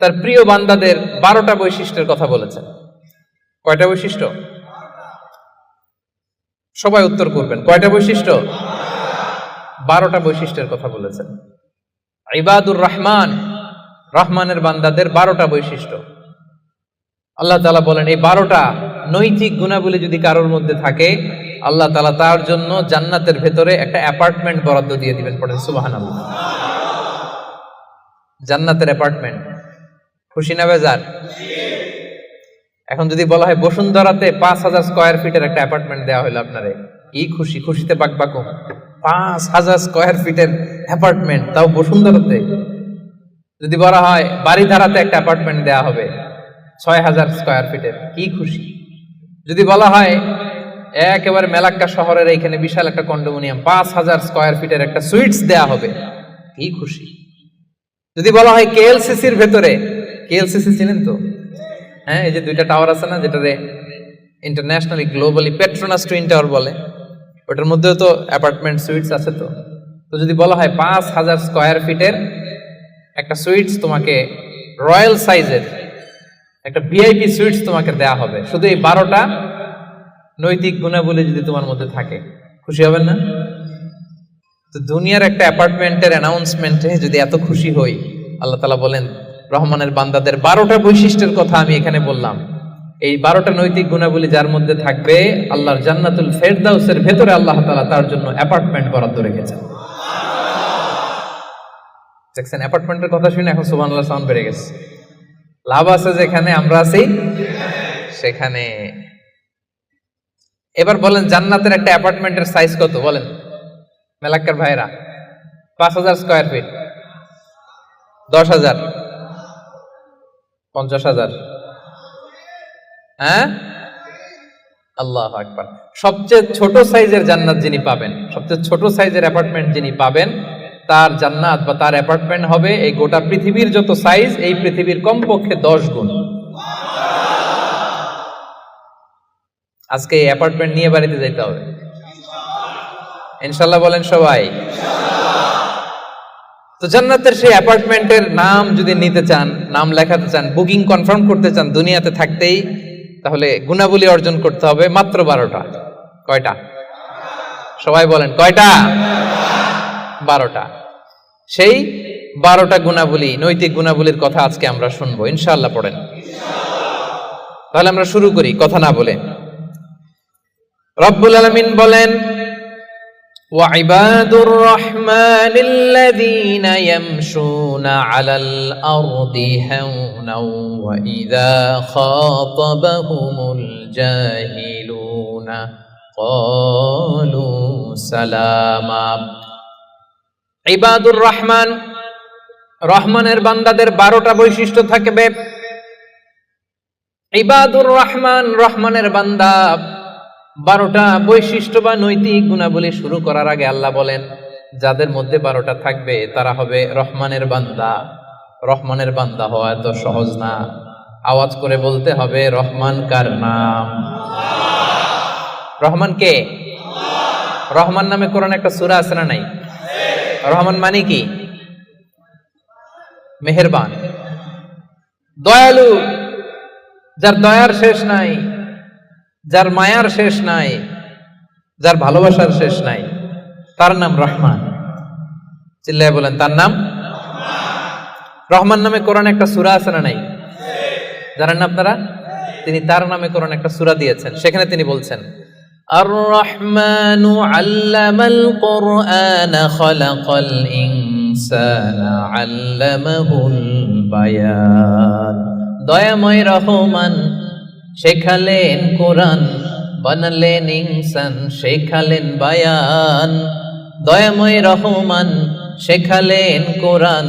তার প্রিয় বান্দাদের 12টা বৈশিষ্ট্যের কথা বলেছেন। কয়টা বৈশিষ্ট্য? সবাই উত্তর করবেন। কয়টা বৈশিষ্ট্য? 12টা বৈশিষ্ট্যের কথা বলেছেন। ইবাদুর রহমান, রহমানের বান্দাদের 12টা বৈশিষ্ট্য। আল্লাহ তাআলা বলেন এই 12টা নৈতিক গুণাবলী যদি কারোর মধ্যে থাকে, আল্লাহ তাআলা তার জন্য জান্নাতের ভেতরে একটা অ্যাপার্টমেন্ট বরাদ্দ দিয়ে দিবেন। পড়েন সুবহানাল্লাহ। জান্নাতের অ্যাপার্টমেন্ট, খুশি না বেজার? এখন যদি বলা হয় বসুন্ধরাতে 5000 স্কয়ার ফিটের একটা অ্যাপার্টমেন্ট দেওয়া হলো আপনারে, কি খুশি, খুশিতে বাকবাকুম। 5000 স্কয়ার ফিটের অ্যাপার্টমেন্ট, তাও বসুন্ধরাতে। যদি বলা হয় বাড়িধারাতে একটা অ্যাপার্টমেন্ট দেওয়া হবে 6000 স্কয়ার ফিটের, কি খুশি। যদি বলা হয় একেবারে মেলাক্কা শহরের এইখানে বিশাল একটা কন্ডোমিনিয়াম 5000 স্কয়ার ফিটের একটা সুইটস দেওয়া হবে, কি খুশি। যদি বলা হয় কেএলসিসির ভেতরে, কেএলসিসি চিনেন তো? হ্যাঁ, এই যে 2টা টাওয়ার আছে না, যেটারে internationally globally Petronas twin tower বলে, ওটার মধ্যেও তো অ্যাপার্টমেন্ট সুইটস আছে। তো যদি বলা হয় 5000 স্কয়ার ফিটের একটা সুইটস তোমাকে, রয়্যাল সাইজের একটা ভিআইপি সুইটস তোমাকে দেয়া হবে, শুধু এই 12টা নৈতিক গুণাবলী যদি তোমার মধ্যে থাকে, খুশি হবেন না? তো দুনিয়ার একটা অ্যাপার্টমেন্টের অ্যানাউন্সমেন্টে যদি এত খুশি হই, আল্লাহ তাআলা বলেন রহমানের বান্দাদের 12টা বৈশিষ্ট্যের কথা আমি এখানে বললাম, এই 12টা নৈতিক গুণাবলী যার মধ্যে থাকবে, আল্লাহর জান্নাতুল ফেরদাউসের ভেতরে আল্লাহ তাআলা তার জন্য অ্যাপার্টমেন্ট বরাদ্দ রেখেছেন। দেখছেন, অ্যাপার্টমেন্টের কথা শুনে এখন সুবহানাল্লাহ সাউন্ড বেড়ে গেছে। লাভ আছে যেখানে আমরা আছি সেখানে। এবার বলেন জান্নাতের একটা অ্যাপার্টমেন্টের সাইজ কত বলেন মেলাক্কার ভাইরা? 5000 স্কয়ার ফিট, 10,000, 50,000? হ্যাঁ, আল্লাহু আকবার। সবচেয়ে ছোট সাইজের জান্নাত যিনি পাবেন, সবচেয়ে ছোট সাইজের অ্যাপার্টমেন্ট যিনি পাবেন, তার জান্নাত বা তার অ্যাপার্টমেন্ট হবে এই গোটা পৃথিবীর যত সাইজ, এই পৃথিবীর কমপক্ষে 10 গুণ। আজকে এই অ্যাপার্টমেন্ট নিয়ে বাড়িতে যাইতে হবে ইনশাআল্লাহ, বলেন সবাই। তো জান্নাতের সেই অ্যাপার্টমেন্টের নাম যদি নিতে চান, নাম লেখাতে চান, বুকিং কনফার্ম করতে চান দুনিয়াতে থাকতেই, তাহলে গুণাবলী অর্জন করতে হবে মাত্র 12টা। কয়টা? সবাই বলেন কয়টা? 12টা। সেই 12টা গুণাবলী, নৈতিক গুণাবলীর কথা আজকে আমরা শুনবো ইনশাআল্লাহ। পড়েন। তাহলে আমরা শুরু করি কথা না বলে। রব্বুল আলামিন বলেন وعباد الرحمن الذين يمشون على الأرض هونا وإذا خاطبهم الجاهلون قالوا سلاما। ইবাদুর রহমান, রহমানের বান্দাদের 12টা বৈশিষ্ট্য থাকবে। ইবাদুর রহমান, রহমানের বান্দা, 12টা বৈশিষ্ট্য বা নৈতিক গুণাবলী শুরু করার আগে আল্লাহ বলেন যাদের মধ্যে 12টা থাকবে তারা হবে রহমানের বান্দা। রহমানের বান্দা হওয়া এত সহজ না, আওয়াজ করে বলতে হবে রহমান কার নাম? রহমান কে? রহমান নামে কোরআনে একটা সূরা আছে না নাই? রহমান মানে কি? মেহেরবান, দয়ালু, যার দয়ার শেষ নাই, যার মায়ার শেষ নাই, যার ভালোবাসার শেষ নাই, তার নাম রহমান। চিল্লায় বলেন তার নাম রহমান। নামে কোরআনে একটা সূরা আছে না নাই? জানেন না আপনারা? তিনি তার নামে কোরআনে একটা সূরা দিয়েছেন, সেখানে তিনি বলছেন আর রহমানু আল্লামাল কুরআনা খালাকাল ইনসানা আল্লামাহুল বায়ান। দয়াময় রহমান শেখালেন কোরআন, বানালেন ইনসান, শেখালেন বায়ান। দয়াময় রহমান শেখালেন কোরআন,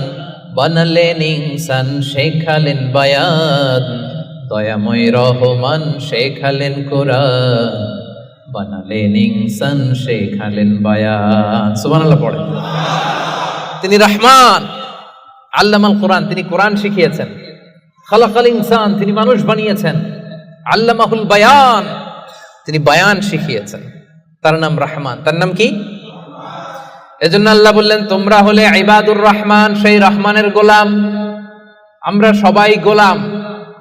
বানালেন ইনসান, শেখালেন বায়ান। দয়াময় রহমান শেখালেন কোরআন, বানালেন ইনসান, শেখালেন বায়ান। সুবহানাল্লাহ পড়েন। তিনি রহমান, আল্লামাল কোরআন, তিনি কোরআন শিখিয়েছেন। খালাকাল ইনসান, তিনি মানুষ বানিয়েছেন। আল্লামাহুল বায়ান, তিনি বায়ান শিখিয়েছেন। তার নাম রহমান। তার নাম কি? এজন্য আল্লাহ বললেন তোমরা হলে ইবাদুর রহমান, সেই রহমানের গোলাম। আমরা সবাই গোলাম।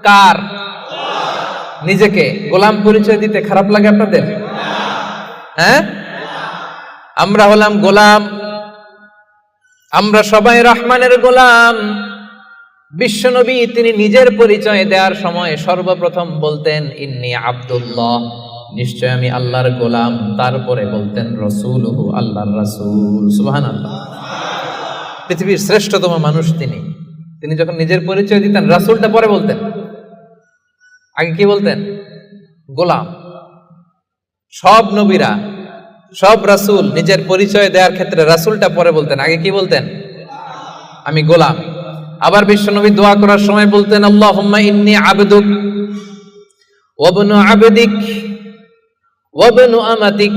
কার? নিজেকে গোলাম পরিচয় দিতে খারাপ লাগে আপনাদের? হ্যাঁ, আমরা হলাম গোলাম। আমরা সবাই রহমানের গোলাম। বিশ্বনবী তিনি নিজের পরিচয় দেওয়ার সময় সর্বপ্রথম বলতেন ইন্নী আব্দুল্লাহ, নিশ্চয় আমি আল্লাহর গোলাম। তারপরে বলতেন রাসূলুহু, আল্লাহর রাসূল। সুবহানাল্লাহ। পৃথিবীর শ্রেষ্ঠতম মানুষ তিনি। তিনি যখন নিজের পরিচয় দিতেন রাসূলটা পরে বলতেন, আগে কি বলতেন? গোলাম। সব নবীরা, সব রাসূল নিজের পরিচয় দেওয়ার ক্ষেত্রে রাসূলটা পরে বলতেন, আগে কি বলতেন? আমি গোলাম। আবার বিশ্বনবী দোয়া করার সময় বলতেন আল্লাহুম্মা ইন্নী আবদুক ওয়া ইবনু আবদিক ওয়া ইবনু আমাতিক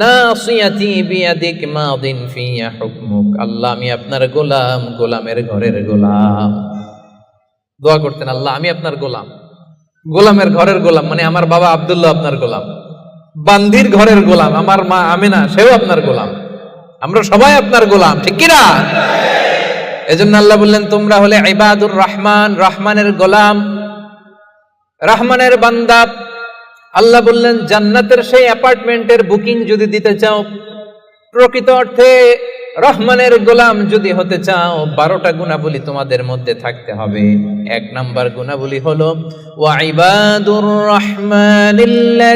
নাসিয়াতি বিয়াদিক মাদিন ফিয়া হুকমুক। আল্লাহ আমি আপনার গোলাম, গোলামের ঘরের গোলাম। দোয়া করতেন আল্লাহ আমি আপনার গোলাম, গোলামের ঘরের গোলাম, মানে আমার বাবা আব্দুল্লাহ আপনার গোলাম, বান্দির ঘরের গোলাম আমার মা আমিনা সেও আপনার গোলাম, আমরা সবাই আপনার গোলাম, ঠিক কি না? এজন্য আল্লাহ বললেন তোমরা হলে ইবাদুর রহমান, রহমানের গোলাম, রহমানের বান্দা। আল্লাহ বললেন জান্নাতের সেই অ্যাপার্টমেন্টের বুকিং যদি দিতে চাও, প্রকৃত অর্থে রহমানের গোলাম যদি হতে চাও, 12টা গুণাবলী তোমাদের মধ্যে থাকতে হবে। 1 নাম্বার গুণাবলী হলো ওয়া ইবাদুর রহমানিল্লাযীনা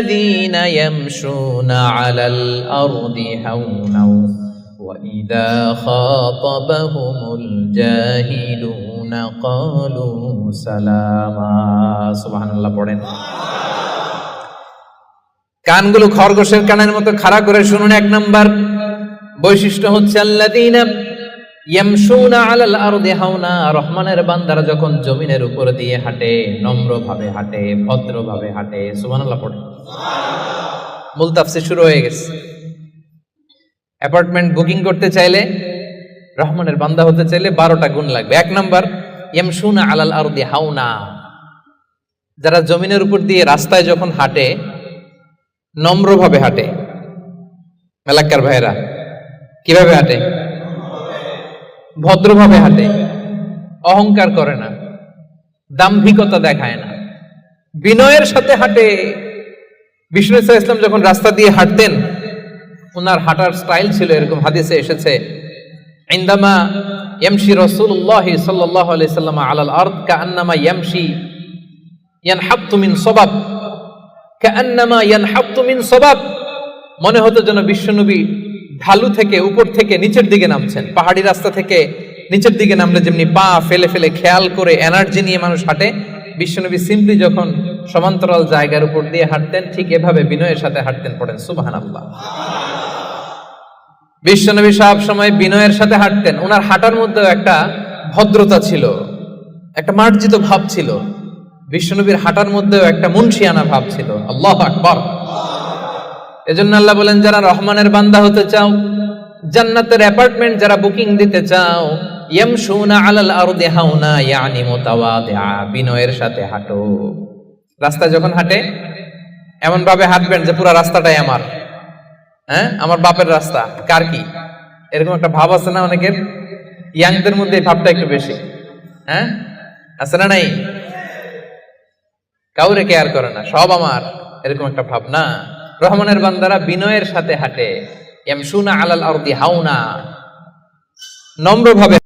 ইয়ামশুনা আলাল আরদি হাওনা ওয়া ইযা খাতাবাহুমুল জাহিলুনা ক্বালু সালামা। সুবহানাল্লাহ পড়েন। কানগুলো খরগোশের কানের মতো খাড়া করে শুনুন। 1 নাম্বার বৈশিষ্ট্য হচ্ছে আল্লাযীনা ইয়ামশুনা আলাল আরদি হাওনা, রহমানের বান্দারা যখন জমিনের উপর দিয়ে হাঁটে নম্রভাবে হাঁটে, ভদ্রভাবে হাঁটে। সুবহানাল্লাহ পড়ে। মূল তাফসীর শুরু হয়ে গেছে। অ্যাপার্টমেন্ট বুকিং করতে চাইলে, রহমানের বান্দা হতে চাইলে 12টা গুণ লাগবে। 1 নাম্বার ইয়ামশুনা আলাল আরদি হাওনা, যারা জমিনের উপর দিয়ে রাস্তায় যখন হাঁটে নম্রভাবে হাঁটে। এলাকার ভাইরা কিভাবে হাঁটে? ভদ্রভাবে হাঁটে, অহংকার করে না, দাম্ভিকতা দেখায় না, বিনয়ের সাথে হাঁটে। বিষ্ণু ইসলাম যখন রাস্তা দিয়ে হাঁটতেন, ওনার হাঁটার স্টাইল ছিল এরকম, হাদিসে এসেছে ইনদামা ইয়ামশি রাসূলুল্লাহ সাল্লাল্লাহু আলাইহি সাল্লাম আলাল আরদ কাআন্নামা ইয়ামশি ইয়ানহাত্তু মিন সাবাব, কাআন্নামা ইয়ানহাত্তু মিন সাবাব। মনে হতো যেন বিশ্বনবী ঢালু থেকে উপর থেকে নিচের দিকে নামছেন। পাহাড়ি রাস্তা থেকে নিচের দিকে নামলে যেমনি পা ফেলে ফেলে খেয়াল করে এনার্জি নিয়ে মানুষ হাঁটে, বিশ্বনবী সিম্পলি যখন সমান্তরাল জায়গার উপর দিয়ে হাঁটতেন ঠিক এভাবে বিনয়ের সাথে হাঁটতেন। পড়েন সুবহানাল্লাহ। বিশ্বনবী সব সময় বিনয়ের সাথে হাঁটতেন। ওনার হাঁটার মধ্যেও একটা ভদ্রতা ছিল, একটা মার্জিত ভাব ছিল। বিশ্বনবীর হাঁটার মধ্যেও একটা মুনশিয়ানা ভাব ছিল। আল্লাহু আকবার। এজন্য আল্লাহ বলেন যারা রহমানের বান্দা হতে চাও, জান্নাতের অ্যাপার্টমেন্ট যারা বুকিং দিতে চাও, ইয়ামশুনা আলাল আরদি হাওনা ইয়ানি মুতাওয়াদিআ, বিনয়ের সাথে হাঁটো। রাস্তায় যখন হাঁটে এমন ভাবে হাঁটবেন যে পুরো রাস্তাটাই আমার, হ্যাঁ আমার বাপের রাস্তা। কার কি এরকম একটা ভাব আছে না অনেকের? ইয়াংদের মধ্যে এই ভাবটা একটু বেশি, হ্যাঁ আছে না? নাই, কাউরে কেয়ার করে না, সব আমার, এরকম একটা ভাব না। রহমানের বান্দারা বিনয়ের সাথে হাঁটে। ইয়ামশুনা আলাল আরদি হাওনা, নম্রভাবে